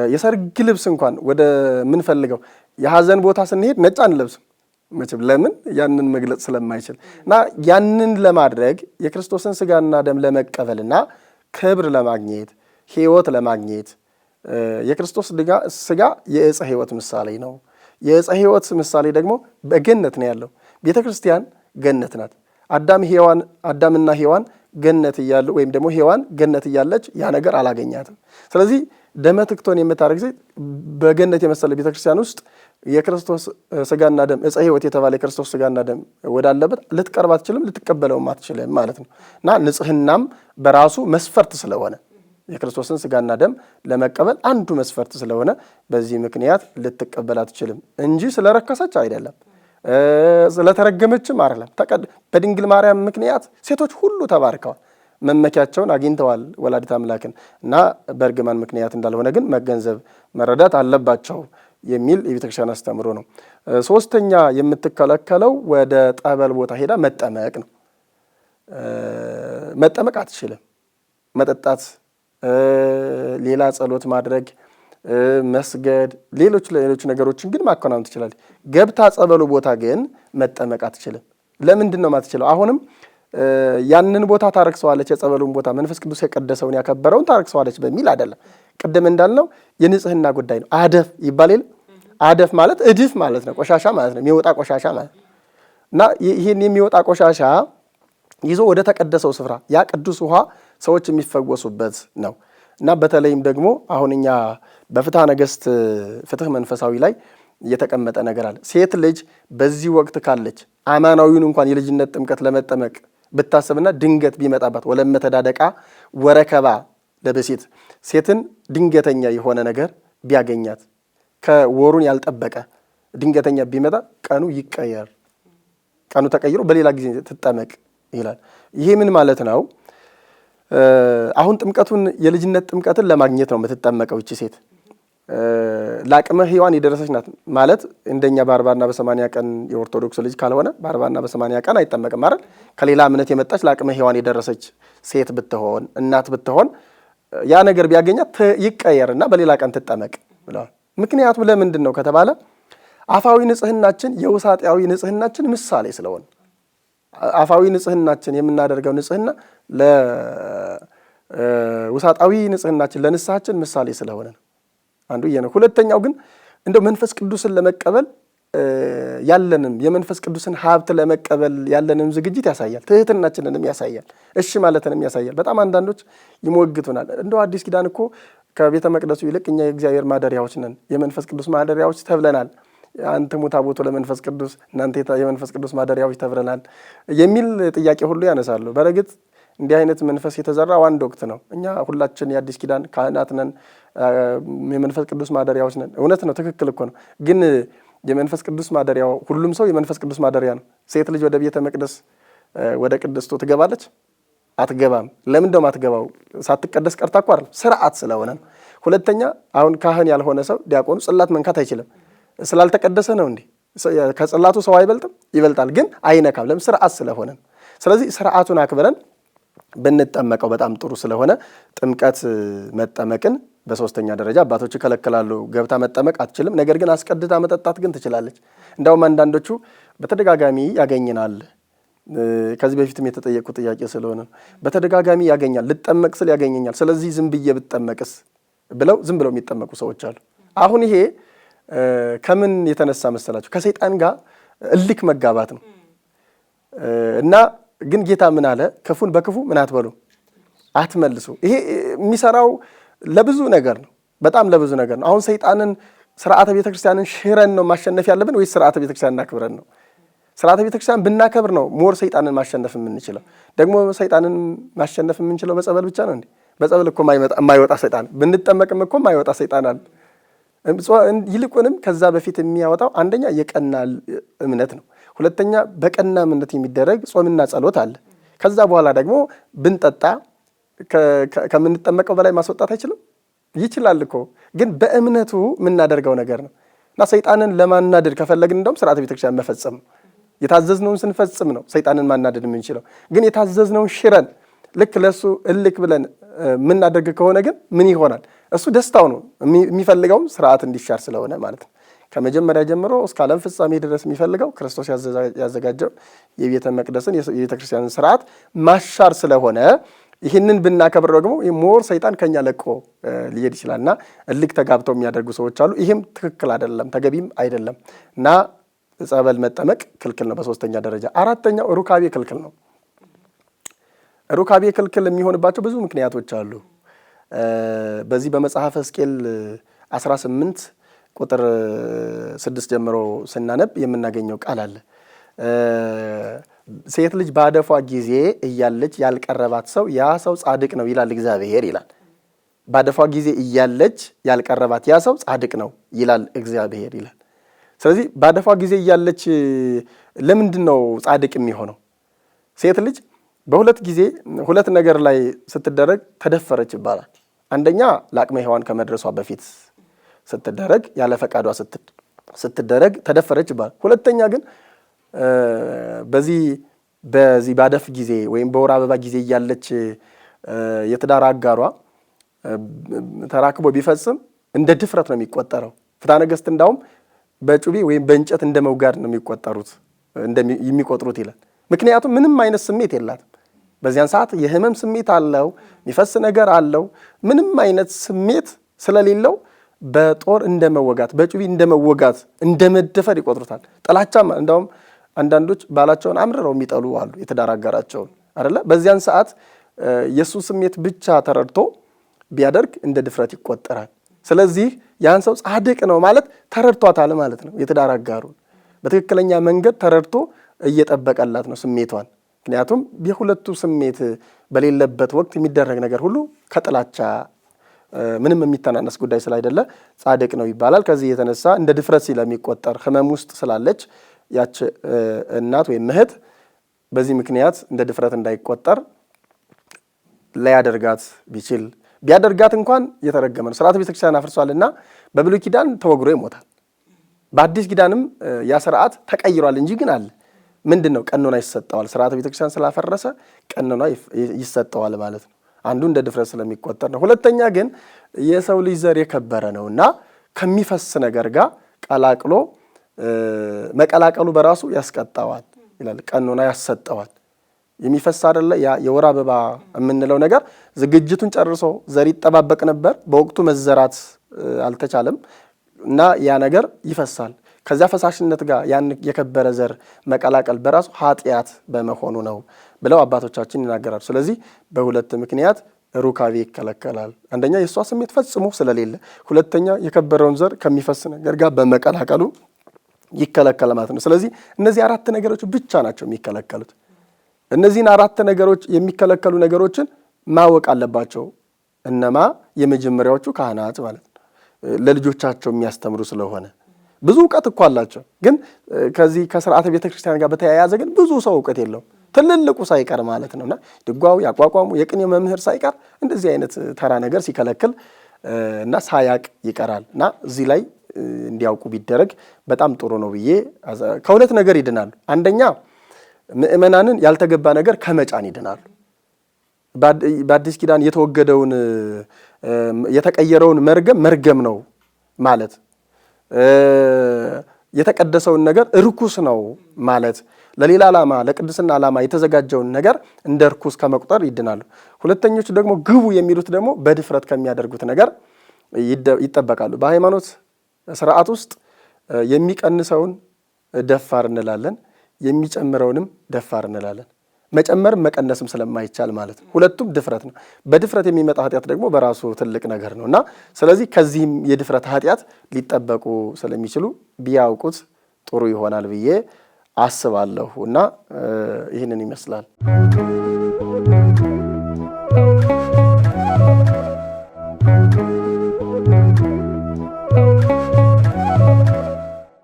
Speaker 2: የሰርግ ልብስ እንኳን ወደ ምንፈልገው የሐዘን ቦታ ስንሄድ ነጭ አንለብስም መቼም። ለምን? ያንን መግለጽ ስለማይችል እና ያንን ለማድረግ የክርስቶስን ስጋና ደም ለመቀበልና ክብር ለማግኘት ሕይወት ለማግኘት የክርስቶስ ስጋ የዕፀ ሕይወት ምሳሌ ነው። የዕፀ ሕይወት ምሳሌ ደግሞ በገነት ነው ያለው። ቤተ ክርስቲያን ገነት ናት። አዳምና ሔዋን ገነት እያሉ ወይም ደግሞ ሔዋን ገነት እያለች ያ ነገር አላገኛትም። ስለዚህ ደመ ትክቶን የምታደርግ ሴት በገነት የመሰለ ቤተ ክርስቲያን ውስጥ የክርስቶስ ስጋና ደም ዕፀ ሕይወት የተባለ የክርስቶስ ስጋና ደም ወዳለበት ልትቀርብ አትችልም፣ ልትቀበለውም አትችልም ማለት ነው እና ንጽህናም በራሱ መስፈርት ስለሆነ የክርስቶስን ስጋና ደም ለመቀበል አንዱ መስፈርት ስለሆነ በዚህ ምክንያት ልትቀበል አትችልም እንጂ ስለረከሰች አይደለም፣ ስለተረገመችም አይደለም። በድንግል ማርያም ምክንያት ሴቶች ሁሉ ተባርከዋል፣ መመኪያቸውን አግኝተዋል ወላዲተ አምላክን እና በእርግማን ምክንያት እንዳልሆነ ግን መገንዘብ መረዳት አለባቸው የሚል የቤተክርስቲያን አስተምሮ ነው። ሶስተኛ የምትከለከለው ወደ ጠበል ቦታ ሄዳ መጠመቅ ነው። መጠመቅ አትችልም። መጠጣት፣ ሌላ ጸሎት ማድረግ፣ መስገድ፣ ሌሎች ነገሮችን ግን ማከናወን ትችላለች። ገብታ ጸበሉ ቦታ ግን መጠመቅ አትችልም። ለምንድን ነው ማትችለው? አሁንም ያንን ቦታ ታረክሰዋለች፣ የጸበሉን ቦታ መንፈስ ቅዱስ የቀደሰውን ያከበረውን ታረክሰዋለች በሚል አይደለም። ቅድም እንዳልነው የንጽህና ጉዳይ ነው። አደፍ ይባል የለ? አደፍ ማለት እድፍ ማለት ነው፣ ቆሻሻ ማለት ነው፣ የሚወጣ ቆሻሻ ማለት እና ይህን የሚወጣ ቆሻሻ ይዞ ወደ ተቀደሰው ስፍራ ያ ቅዱስ ውሃ ሰዎች የሚፈወሱበት ነው እና በተለይም ደግሞ አሁን እኛ በፍትሐ ነገሥት ፍትሕ መንፈሳዊ ላይ የተቀመጠ ነገር አለ። ሴት ልጅ በዚህ ወቅት ካለች አማናዊውን እንኳን የልጅነት ጥምቀት ለመጠመቅ ብታስብና ድንገት ቢመጣባት ወለመተዳደቃ ወረከባ ለበሴት ሴትን ድንገተኛ የሆነ ነገር ቢያገኛት ከወሩን ያልጠበቀ ድንገተኛ ቢመጣ ቀኑ ይቀየር፣ ቀኑ ተቀይሮ በሌላ ጊዜ ትጠመቅ ይላል። ይሄ ምን ማለት ነው? አሁን ጥምቀቱን የልጅነት ጥምቀትን ለማግኘት ነው የምትጠመቀው ይቺ ሴት። ለአቅመ ሔዋን የደረሰች ናት ማለት እንደኛ በ40ና በ80 ቀን የኦርቶዶክስ ልጅ ካልሆነ በ40ና በ80 ቀን አይጠመቅም አይደል? ከሌላ እምነት የመጣች ለአቅመ ሔዋን የደረሰች ሴት ብትሆን እናት ብትሆን ያ ነገር ቢያገኛት ይቀየርና በሌላ ቀን ትጠመቅ ብለዋል። ምክንያቱም ለምንድን ነው ከተባለ አፋዊ ንጽህናችን የውሳጣዊ ንጽህናችን ምሳሌ ስለሆነ አፋዊ ንጽህናችን የምናደርገው ንጽህና ለውሳጣዊ ንጽህናችን ለንስሐችን ምሳሌ ስለሆነ ነው። አንዱ ይሄ ነው። ሁለተኛው ግን እንደው መንፈስ ቅዱስን ለመቀበል ያለንም የመንፈስ ቅዱስን ሀብት ለመቀበል ያለንም ዝግጅት ያሳያል። ትህትናችንንም ያሳያል። እሺ ማለትንም ያሳያል። በጣም አንዳንዶች ይሞግቱናል። እንደው አዲስ ኪዳን እኮ ከቤተ መቅደሱ ይልቅ እኛ የእግዚአብሔር ማደሪያዎች ነን፣ የመንፈስ ቅዱስ ማደሪያዎች ተብለናል። አንትሙ ታቦቱ ለመንፈስ ቅዱስ፣ እናንተ የመንፈስ ቅዱስ ማደሪያዎች ተብለናል የሚል ጥያቄ ሁሉ ያነሳሉ። በረግጥ እንዲህ አይነት መንፈስ የተዘራው አንድ ወቅት ነው። እኛ ሁላችን የአዲስ ኪዳን ካህናት ነን፣ የመንፈስ ቅዱስ ማደሪያዎች ነን። እውነት ነው፣ ትክክል እኮ ነው። ግን የመንፈስ ቅዱስ ማደሪያው ሁሉም ሰው የመንፈስ ቅዱስ ማደሪያ ነው። ሴት ልጅ ወደ ቤተ መቅደስ ወደ ቅድስቱ ትገባለች? አትገባም። ለምን ደሞ አትገባው? ሳትቀደስ ቀርታ እኮ አይደል፣ ስርዓት ስለሆነ ነው። ሁለተኛ አሁን ካህን ያልሆነ ሰው ዲያቆኑ ጽላት መንካት አይችልም። ስላልተቀደሰ ነው እንዴ? ከጽላቱ ሰው አይበልጥም? ይበልጣል፣ ግን አይነካም። ለምን? ስርዓት ስለሆነ። ስለዚህ ስርዓቱን አክብረን ብንጠመቀው በጣም ጥሩ ስለሆነ ጥምቀት መጠመቅን በሶስተኛ ደረጃ አባቶች ይከለክላሉ። ገብታ መጠመቅ አትችልም። ነገር ግን አስቀድታ መጠጣት ግን ትችላለች። እንዳውም አንዳንዶቹ በተደጋጋሚ ያገኘናል። ከዚህ በፊትም የተጠየቁ ጥያቄ ስለሆነ በተደጋጋሚ ያገኛል። ልጠመቅ ስል ያገኘኛል፣ ስለዚህ ዝም ብዬ ብጠመቅስ ብለው ዝም ብለው የሚጠመቁ ሰዎች አሉ። አሁን ይሄ ከምን የተነሳ መሰላችሁ? ከሰይጣን ጋር እልክ መጋባት ነው እና ግን ጌታ ምን አለ? ክፉን በክፉ ምን አትበሉ፣ አትመልሱ። ይሄ የሚሰራው ለብዙ ነገር ነው፣ በጣም ለብዙ ነገር ነው። አሁን ሰይጣንን ስርዓተ ቤተክርስቲያንን ሽረን ነው ማሸነፍ ያለብን ወይስ ስርዓተ ቤተክርስቲያንን አክብረን ነው? ስርዓተ ቤተክርስቲያን ብናከብር ነው ሞር ሰይጣንን ማሸነፍ የምንችለው። ደግሞ ሰይጣንን ማሸነፍ የምንችለው በጸበል ብቻ ነው እንዴ? በጸበል እኮ የማይወጣ ሰይጣን፣ ብንጠመቅም እኮ የማይወጣ ሰይጣን አለ። ይልቁንም ከዛ በፊት የሚያወጣው አንደኛ የቀና እምነት ነው። ሁለተኛ በቀና እምነት የሚደረግ ጾምና ጸሎት አለ። ከዛ በኋላ ደግሞ ብንጠጣ ከምንጠመቀው በላይ ማስወጣት አይችልም? ይችላል እኮ። ግን በእምነቱ የምናደርገው ነገር ነው። እና ሰይጣንን ለማናደድ ከፈለግን እንደውም ስርዓተ ቤተክርስቲያን መፈጸም ነው። የታዘዝነውን ስንፈጽም ነው ሰይጣንን ማናደድ የምንችለው። ግን የታዘዝነውን ሽረን ልክ ለሱ እልክ ብለን የምናደርግ ከሆነ ግን ምን ይሆናል? እሱ ደስታው ነው የሚፈልገውም ስርዓት እንዲሻር ስለሆነ ማለት ነው። ከመጀመሪያ ጀምሮ እስከ ዓለም ፍጻሜ ድረስ የሚፈልገው ክርስቶስ ያዘጋጀው የቤተ መቅደስን የቤተ ክርስቲያንን ስርዓት ማሻር ስለሆነ ይህንን ብናከብር ደግሞ ሞር ሰይጣን ከኛ ለቆ ሊሄድ ይችላልና እልክ ተጋብተው የሚያደርጉ ሰዎች አሉ። ይህም ትክክል አይደለም፣ ተገቢም አይደለም እና ጸበል መጠመቅ ክልክል ነው በሶስተኛ ደረጃ። አራተኛው ሩካቤ ክልክል ነው። ሩካቤ ክልክል የሚሆንባቸው ብዙ ምክንያቶች አሉ። በዚህ በመጽሐፈ ሕዝቅኤል 18 ቁጥር 6 ጀምሮ ስናነብ የምናገኘው ቃል አለ። ሴት ልጅ ባደፏ ጊዜ እያለች ያልቀረባት ሰው ያ ሰው ጻድቅ ነው ይላል እግዚአብሔር ይላል። ባደፏ ጊዜ እያለች ያልቀረባት ያ ሰው ጻድቅ ነው ይላል እግዚአብሔር ይላል። ስለዚህ ባደፏ ጊዜ እያለች ለምንድን ነው ጻድቅ የሚሆነው? ሴት ልጅ በሁለት ጊዜ ሁለት ነገር ላይ ስትደረግ ተደፈረች ይባላል። አንደኛ ለአቅመ ሔዋን ከመድረሷ በፊት ስትደረግ ያለ ፈቃዷ ስትደረግ ተደፈረች ይባላል። ሁለተኛ ግን በዚህ ባደፍ ጊዜ ወይም በወር አበባ ጊዜ እያለች የትዳር አጋሯ ተራክቦ ቢፈጽም እንደ ድፍረት ነው የሚቆጠረው። ፍትሐ ነገሥት እንዳውም በጩቤ ወይም በእንጨት እንደ መውጋድ ነው የሚቆጥሩት ይላል። ምክንያቱም ምንም አይነት ስሜት የላትም። በዚያን ሰዓት የህመም ስሜት አለው፣ የሚፈስ ነገር አለው። ምንም አይነት ስሜት ስለሌለው በጦር እንደመወጋት፣ በጩቤ እንደመወጋት፣ እንደመደፈር ይቆጥሩታል። ጥላቻም እንዳውም አንዳንዶች ባላቸውን አምርረው የሚጠሉ አሉ፣ የትዳር አጋራቸውን አይደለ። በዚያን ሰዓት የእሱ ስሜት ብቻ ተረድቶ ቢያደርግ እንደ ድፍረት ይቆጠራል። ስለዚህ ያን ሰው ጻድቅ ነው ማለት ተረድቷታል ማለት ነው። የትዳር አጋሩን በትክክለኛ መንገድ ተረድቶ እየጠበቀላት ነው ስሜቷን። ምክንያቱም የሁለቱ ስሜት በሌለበት ወቅት የሚደረግ ነገር ሁሉ ከጥላቻ ምንም የሚተናነስ ጉዳይ ስላይደለ ጻድቅ ነው ይባላል። ከዚህ የተነሳ እንደ ድፍረት ስለሚቆጠር ህመም ውስጥ ስላለች ያች እናት ወይም እህት በዚህ ምክንያት እንደ ድፍረት እንዳይቆጠር ላያደርጋት ቢያደርጋት እንኳን የተረገመ ነው። ስርዓተ ቤተክርስቲያን አፍርሷልና በብሉይ ኪዳን ተወግሮ ይሞታል። በአዲስ ኪዳንም ያ ስርዓት ተቀይሯል እንጂ ግን አለ። ምንድን ነው? ቀኖና ይሰጠዋል። ስርዓተ ቤተክርስቲያን ስላፈረሰ ቀኖና ይሰጠዋል ማለት ነው። አንዱ እንደ ድፍረት ስለሚቆጠር ነው። ሁለተኛ ግን የሰው ልጅ ዘር የከበረ ነውና ከሚፈስ ነገር ጋር ቀላቅሎ መቀላቀሉ በራሱ ያስቀጣዋል ይላል። ቀኖና ያሰጠዋል። የሚፈስ አይደለ ያ የወር አበባ የምንለው ነገር ዝግጅቱን ጨርሶ ዘር ይጠባበቅ ነበር። በወቅቱ መዘራት አልተቻለም እና ያ ነገር ይፈሳል። ከዚያ ፈሳሽነት ጋር ያን የከበረ ዘር መቀላቀል በራሱ ኃጢአት በመሆኑ ነው ብለው አባቶቻችን ይናገራሉ። ስለዚህ በሁለት ምክንያት ሩካቤ ይከለከላል። አንደኛ የእሷ ስሜት ፈጽሞ ስለሌለ፣ ሁለተኛ የከበረውን ዘር ከሚፈስ ነገር ጋር በመቀላቀሉ ይከለከል ማለት ነው። ስለዚህ እነዚህ አራት ነገሮች ብቻ ናቸው የሚከለከሉት። እነዚህን አራት ነገሮች የሚከለከሉ ነገሮችን ማወቅ አለባቸው። እነማ? የመጀመሪያዎቹ ካህናት ማለት ነው። ለልጆቻቸው የሚያስተምሩ ስለሆነ ብዙ እውቀት እኮ አላቸው። ግን ከዚህ ከስርዓተ ቤተክርስቲያን ጋር በተያያዘ ግን ብዙ ሰው እውቀት የለውም። ትልልቁ ሳይቀር ማለት ነውና ድጓው፣ ያቋቋሙ፣ የቅኔ መምህር ሳይቀር እንደዚህ አይነት ተራ ነገር ሲከለክል እና ሳያቅ ይቀራል እና እዚህ ላይ እንዲያውቁ ቢደረግ በጣም ጥሩ ነው ብዬ ከሁለት ነገር ይድናሉ። አንደኛ ምእመናንን ያልተገባ ነገር ከመጫን ይድናሉ። በአዲስ ኪዳን የተወገደውን የተቀየረውን መርገም ነው ማለት፣ የተቀደሰውን ነገር ርኩስ ነው ማለት፣ ለሌላ ዓላማ ለቅድስና ዓላማ የተዘጋጀውን ነገር እንደ ርኩስ ከመቁጠር ይድናሉ። ሁለተኞቹ ደግሞ ግቡ የሚሉት ደግሞ በድፍረት ከሚያደርጉት ነገር ይጠበቃሉ። በሃይማኖት ስርዓት ውስጥ የሚቀንሰውን ደፋር እንላለን፣ የሚጨምረውንም ደፋር እንላለን። መጨመርም መቀነስም ስለማይቻል ማለት ነው። ሁለቱም ድፍረት ነው። በድፍረት የሚመጣ ኃጢአት ደግሞ በራሱ ትልቅ ነገር ነው እና ስለዚህ ከዚህም የድፍረት ኃጢአት ሊጠበቁ ስለሚችሉ ቢያውቁት ጥሩ ይሆናል ብዬ አስባለሁ እና ይህንን ይመስላል።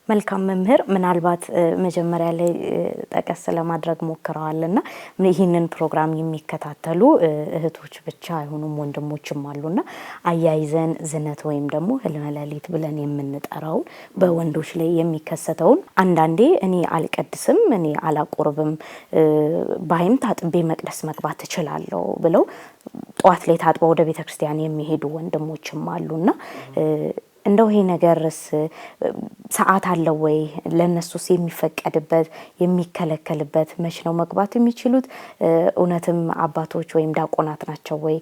Speaker 1: መልካም መምህር፣ ምናልባት መጀመሪያ ላይ ጠቀስ ለማድረግ ሞክረዋልና ይህንን ፕሮግራም የሚከታተሉ እህቶች ብቻ አይሆኑም ወንድሞችም አሉና አያይዘን ዝነት ወይም ደግሞ ህልመ ሌሊት ብለን የምንጠራውን በወንዶች ላይ የሚከሰተውን አንዳንዴ እኔ አልቀድስም፣ እኔ አላቆርብም፣ ባይም ታጥቤ መቅደስ መግባት እችላለሁ ብለው ጧት ላይ ታጥበው ወደ ቤተክርስቲያን የሚሄዱ ወንድሞችም አሉና እንደው ይሄ ነገርስ ሰዓት አለው ወይ? ለነሱስ የሚፈቀድበት የሚከለከልበት መች ነው መግባት የሚችሉት? እውነትም አባቶች ወይም ዲያቆናት ናቸው ወይ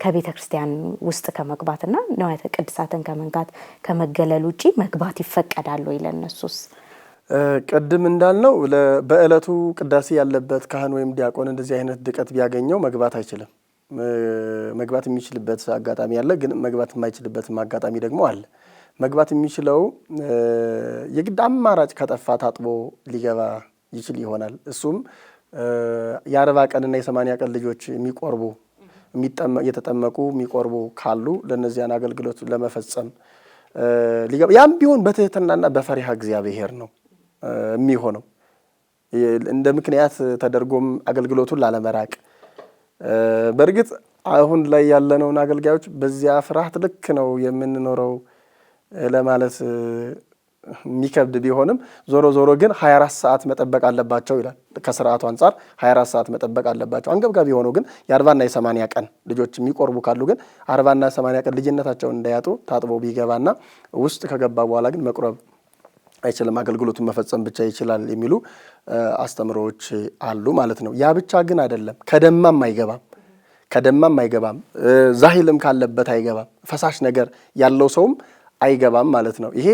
Speaker 1: ከቤተ ክርስቲያን ውስጥ ከመግባትና ንዋያተ ቅድሳትን ከመንካት ከመገለል ውጪ መግባት ይፈቀዳል ወይ ለነሱስ?
Speaker 2: ቅድም እንዳልነው በእለቱ ቅዳሴ ያለበት ካህን ወይም ዲያቆን እንደዚህ አይነት ድቀት ቢያገኘው መግባት አይችልም። መግባት የሚችልበት አጋጣሚ አለ፣ ግን መግባት የማይችልበት አጋጣሚ ደግሞ አለ። መግባት የሚችለው የግድ አማራጭ ከጠፋ ታጥቦ ሊገባ ይችል ይሆናል። እሱም የ40 ቀንና የ80 ቀን ልጆች የሚቆርቡ የተጠመቁ የሚቆርቡ ካሉ ለነዚያን አገልግሎት ለመፈጸም ሊገባ፣ ያም ቢሆን በትህትናና በፈሪሃ እግዚአብሔር ነው የሚሆነው። እንደ ምክንያት ተደርጎም አገልግሎቱን ላለመራቅ በእርግጥ አሁን ላይ ያለነውን አገልጋዮች በዚያ ፍርሃት ልክ ነው የምንኖረው ለማለት የሚከብድ ቢሆንም ዞሮ ዞሮ ግን 24 ሰዓት መጠበቅ አለባቸው ይላል። ከስርዓቱ አንጻር 24 ሰዓት መጠበቅ አለባቸው። አንገብጋቢ ሆኖ ግን የ40ና የ80 ቀን ልጆች የሚቆርቡ ካሉ ግን 40ና 80 ቀን ልጅነታቸውን እንዳያጡ ታጥቦ ቢገባና ውስጥ ከገባ በኋላ ግን መቁረብ አይችልም፣ አገልግሎቱን መፈጸም ብቻ ይችላል የሚሉ አስተምሮዎች አሉ ማለት ነው። ያ ብቻ ግን አይደለም። ከደማም አይገባም፣ ዛሂልም ካለበት አይገባም፣ ፈሳሽ ነገር ያለው ሰውም አይገባም ማለት ነው። ይሄ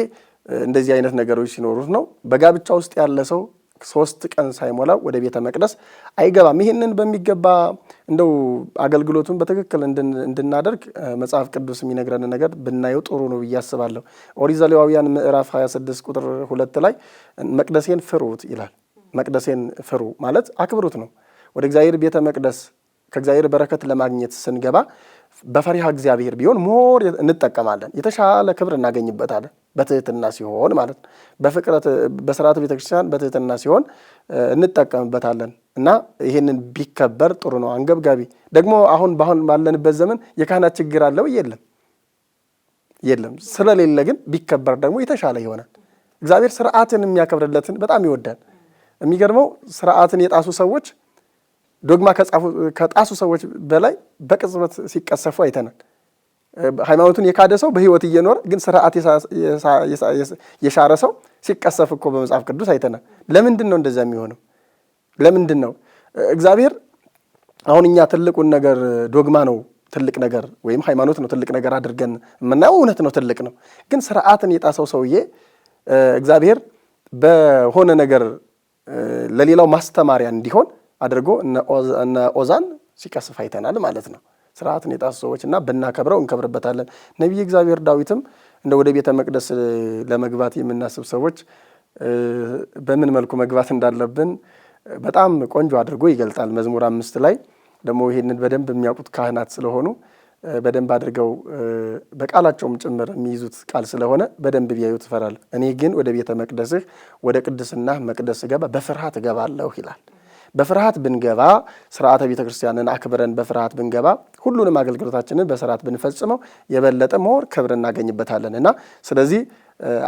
Speaker 2: እንደዚህ አይነት ነገሮች ሲኖሩት ነው። በጋብቻ ውስጥ ያለ ሰው 3 ቀን ሳይሞላው ወደ ቤተ መቅደስ አይገባም። ይህንን በሚገባ እንደው አገልግሎቱን በትክክል እንድናደርግ መጽሐፍ ቅዱስ የሚነግረን ነገር ብናየው ጥሩ ነው ብዬ አስባለሁ። ኦሪት ዘሌዋውያን ምዕራፍ 26 ቁጥር 2 ላይ መቅደሴን ፍሩት ይላል። መቅደሴን ፍሩ ማለት አክብሩት ነው። ወደ እግዚአብሔር ቤተ መቅደስ ከእግዚአብሔር በረከት ለማግኘት ስንገባ በፈሪሃ እግዚአብሔር ቢሆን ሞር እንጠቀማለን፣ የተሻለ ክብር እናገኝበታለን። በትህትና ሲሆን ማለት ነው። በስርዓተ ቤተክርስቲያን በትህትና ሲሆን እንጠቀምበታለን እና ይሄንን ቢከበር ጥሩ ነው። አንገብጋቢ ደግሞ አሁን ባለንበት ዘመን የካህናት ችግር አለው የለም። ስለሌለ ግን ቢከበር ደግሞ የተሻለ ይሆናል። እግዚአብሔር ስርዓትን የሚያከብርለትን በጣም ይወዳል። የሚገርመው ስርዓትን የጣሱ ሰዎች ዶግማ ከጣሱ ሰዎች በላይ በቅጽበት ሲቀሰፉ አይተናል። ሃይማኖቱን የካደ ሰው በህይወት እየኖረ ግን ስርዓት የሻረ ሰው ሲቀሰፍ እኮ በመጽሐፍ ቅዱስ አይተናል። ለምንድን ነው እንደዛ የሚሆነው? ለምንድን ነው እግዚአብሔር አሁን እኛ ትልቁን ነገር ዶግማ ነው ትልቅ ነገር ወይም ሃይማኖት ነው ትልቅ ነገር አድርገን የምናየው እውነት ነው፣ ትልቅ ነው። ግን ስርዓትን የጣሰው ሰውዬ እግዚአብሔር በሆነ ነገር ለሌላው ማስተማሪያ እንዲሆን አድርጎ እነ ኦዛን ሲቀስፍ አይተናል ማለት ነው። ስርዓትን የጣሱ ሰዎች እና ብናከብረው እንከብርበታለን። ነቢይ እግዚአብሔር ዳዊትም እንደ ወደ ቤተ መቅደስ ለመግባት የምናስብ ሰዎች በምን መልኩ መግባት እንዳለብን በጣም ቆንጆ አድርጎ ይገልጣል። መዝሙር 5 ላይ ደግሞ ይሄንን በደንብ የሚያውቁት ካህናት ስለሆኑ በደንብ አድርገው በቃላቸውም ጭምር የሚይዙት ቃል ስለሆነ በደንብ ቢያዩ ትፈራል። እኔ ግን ወደ ቤተ መቅደስህ ወደ ቅድስና መቅደስ ገባ በፍርሃት እገባለሁ ይላል። በፍርሃት ብንገባ ስርዓተ ቤተ ክርስቲያንን አክብረን በፍርሃት ብንገባ ሁሉንም አገልግሎታችንን በስርዓት ብንፈጽመው የበለጠ ሞር ክብር እናገኝበታለን እና ስለዚህ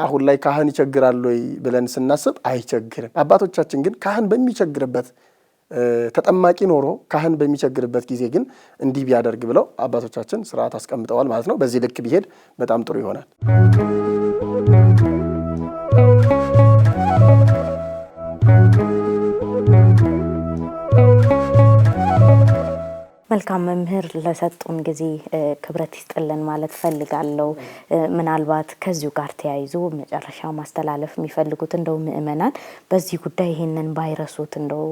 Speaker 2: አሁን ላይ ካህን ይቸግራል ወይ ብለን ስናስብ አይቸግርም። አባቶቻችን ግን ካህን በሚቸግርበት ተጠማቂ ኖሮ ካህን በሚቸግርበት ጊዜ ግን እንዲህ ቢያደርግ ብለው አባቶቻችን ስርዓት አስቀምጠዋል ማለት ነው። በዚህ ልክ ቢሄድ በጣም ጥሩ ይሆናል።
Speaker 1: መልካም መምህር፣ ለሰጡን ጊዜ ክብረት ይስጥልን ማለት ፈልጋለሁ። ምናልባት ከዚሁ ጋር ተያይዞ መጨረሻ ማስተላለፍ የሚፈልጉት እንደው ምእመናን በዚህ ጉዳይ ይሄንን ባይረሱት እንደው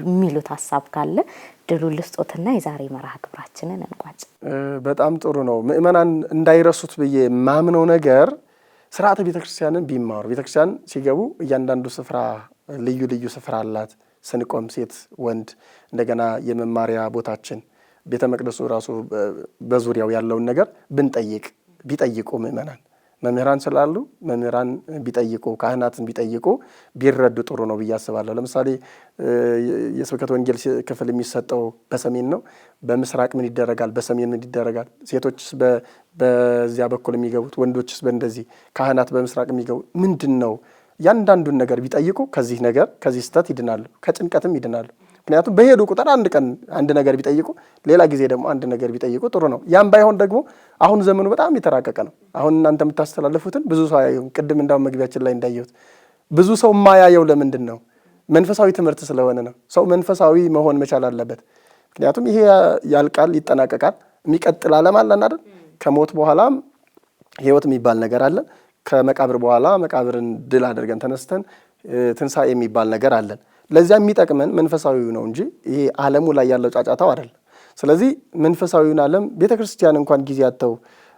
Speaker 1: የሚሉት ሀሳብ ካለ ድሉ ልስጦትና የዛሬ መርሃ ግብራችንን እንቋጭ።
Speaker 2: በጣም ጥሩ ነው። ምእመናን እንዳይረሱት ብዬ ማምነው ነገር ስርዓተ ቤተክርስቲያንን ቢማሩ፣ ቤተክርስቲያን ሲገቡ እያንዳንዱ ስፍራ ልዩ ልዩ ስፍራ አላት። ስንቆም ሴት ወንድ፣ እንደገና የመማሪያ ቦታችን ቤተ መቅደሱ ራሱ በዙሪያው ያለውን ነገር ቢጠይቁ ምእመናን መምህራን ስላሉ መምህራን ቢጠይቁ ካህናትን ቢጠይቁ ቢረዱ ጥሩ ነው ብዬ አስባለሁ። ለምሳሌ የስብከተ ወንጌል ክፍል የሚሰጠው በሰሜን ነው። በምስራቅ ምን ይደረጋል? በሰሜን ምን ይደረጋል? ሴቶችስ በዚያ በኩል የሚገቡት፣ ወንዶችስ በእንደዚህ፣ ካህናት በምስራቅ የሚገቡ ምንድን ነው? ያንዳንዱን ነገር ቢጠይቁ ከዚህ ስህተት ይድናሉ፣ ከጭንቀትም ይድናሉ። ምክንያቱም በሄዱ ቁጥር አንድ ነገር ቢጠይቁ ሌላ ጊዜ ደግሞ አንድ ነገር ቢጠይቁ ጥሩ ነው። ያም ባይሆን ደግሞ አሁን ዘመኑ በጣም የተራቀቀ ነው። አሁን እናንተ የምታስተላልፉትን ብዙ ሰው አያየውም። ቅድም እንዳው መግቢያችን ላይ እንዳየሁት ብዙ ሰው የማያየው ለምንድን ነው? መንፈሳዊ ትምህርት ስለሆነ ነው። ሰው መንፈሳዊ መሆን መቻል አለበት። ምክንያቱም ይሄ ያልቃል፣ ይጠናቀቃል። የሚቀጥል ዓለም አለን አይደል? ከሞት በኋላም ሕይወት የሚባል ነገር አለን። ከመቃብር በኋላ መቃብርን ድል አድርገን ተነስተን ትንሣኤ የሚባል ነገር አለን። ለዚያ የሚጠቅመን መንፈሳዊው ነው እንጂ ይሄ ዓለሙ ላይ ያለው ጫጫታው አይደለም። ስለዚህ መንፈሳዊውን ዓለም ቤተክርስቲያን እንኳን ጊዜ አጥተው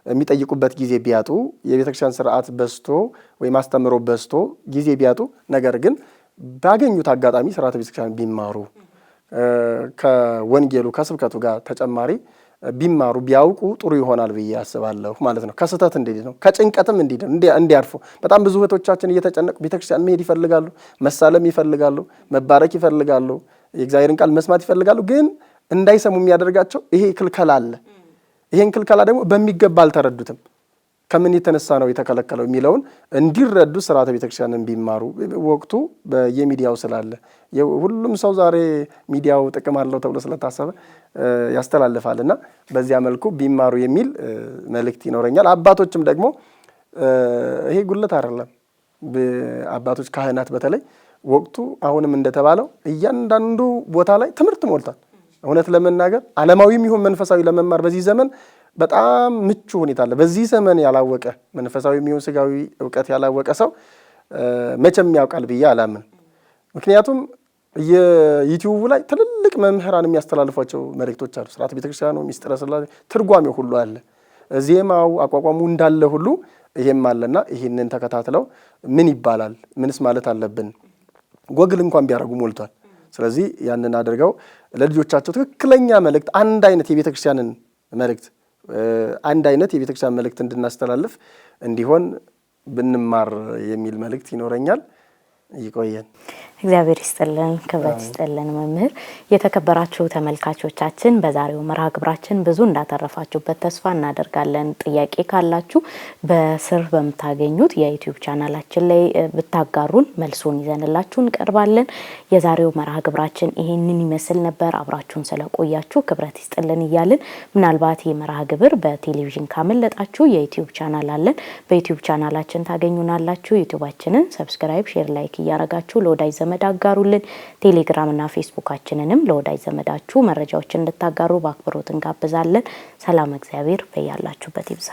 Speaker 2: የሚጠይቁበት ጊዜ ቢያጡ፣ የቤተክርስቲያን ስርዓት በስቶ ወይም አስተምሮ በስቶ ጊዜ ቢያጡ፣ ነገር ግን ባገኙት አጋጣሚ ስርዓተ ቤተክርስቲያን ቢማሩ ከወንጌሉ ከስብከቱ ጋር ተጨማሪ ቢማሩ ቢያውቁ ጥሩ ይሆናል ብዬ አስባለሁ ማለት ነው። ከስህተት ነው፣ ከጭንቀትም እንዲያርፉ። በጣም ብዙ እህቶቻችን እየተጨነቁ ቤተክርስቲያን መሄድ ይፈልጋሉ፣ መሳለም ይፈልጋሉ፣ መባረክ ይፈልጋሉ፣ የእግዚአብሔርን ቃል መስማት ይፈልጋሉ። ግን እንዳይሰሙ የሚያደርጋቸው ይሄ ክልከላ አለ። ይሄን ክልከላ ደግሞ በሚገባ አልተረዱትም። ከምን የተነሳ ነው የተከለከለው የሚለውን እንዲረዱ ስርዓተ ቤተክርስቲያንን ቢማሩ። ወቅቱ በየሚዲያው ስላለ ሁሉም ሰው ዛሬ ሚዲያው ጥቅም አለው ተብሎ ስለታሰበ ያስተላልፋልና በዚያ መልኩ ቢማሩ የሚል መልእክት ይኖረኛል። አባቶችም ደግሞ ይሄ ጉለት አይደለም። አባቶች ካህናት በተለይ ወቅቱ አሁንም እንደተባለው እያንዳንዱ ቦታ ላይ ትምህርት ሞልቷል። እውነት ለመናገር ዓለማዊም ይሁን መንፈሳዊ ለመማር በዚህ ዘመን በጣም ምቹ ሁኔታ አለ። በዚህ ዘመን ያላወቀ መንፈሳዊ የሚሆን ስጋዊ እውቀት ያላወቀ ሰው መቼም ያውቃል ብዬ አላምን። ምክንያቱም የዩቲዩብ ላይ ትልልቅ መምህራን የሚያስተላልፏቸው መልእክቶች አሉ። ስርዓተ ቤተክርስቲያኑ፣ ሚስጥረ ሥላሴ ትርጓሜው ሁሉ አለ። ዜማው አቋቋሙ እንዳለ ሁሉ ይሄም አለና ይሄንን ተከታትለው ምን ይባላል፣ ምንስ ማለት አለብን ጎግል እንኳን ቢያደርጉ ሞልቷል። ስለዚህ ያንን አድርገው ለልጆቻቸው ትክክለኛ መልእክት አንድ አይነት የቤተክርስቲያንን መልእክት አንድ አይነት የቤተክርስቲያን መልእክት እንድናስተላልፍ እንዲሆን ብንማር የሚል መልእክት ይኖረኛል። ይቆየን።
Speaker 1: እግዚአብሔር ይስጥልን፣ ክብረት ይስጥልን። መምህር የተከበራችሁ ተመልካቾቻችን በዛሬው መርሃ ግብራችን ብዙ እንዳተረፋችሁበት ተስፋ እናደርጋለን። ጥያቄ ካላችሁ በስር በመታገኙት የዩቲዩብ ቻናላችን ላይ ብታጋሩን መልሱን ይዘንላችሁ እንቀርባለን። የዛሬው መርሃ ግብራችን ይሄንን ይመስል ነበር። አብራችሁን ስለቆያችሁ ክብረት ይስጥልን እያልን ምናልባት የመርሃ ግብር በቴሌቪዥን ካመለጣችሁ የዩቲዩብ ቻናል አለን። በዩቲዩብ ቻናላችን ታገኙናላችሁ። ዩቲዩባችንን ሰብስክራይብ፣ ሼር፣ ላይክ እያረጋችሁ ለወዳጅ ዘመድ አጋሩልን። ቴሌግራም እና ፌስቡካችንንም ለወዳጅ ዘመዳችሁ መረጃዎችን እንድታጋሩ በአክብሮት እንጋብዛለን። ሰላም እግዚአብሔር በያላችሁበት ይብዛ።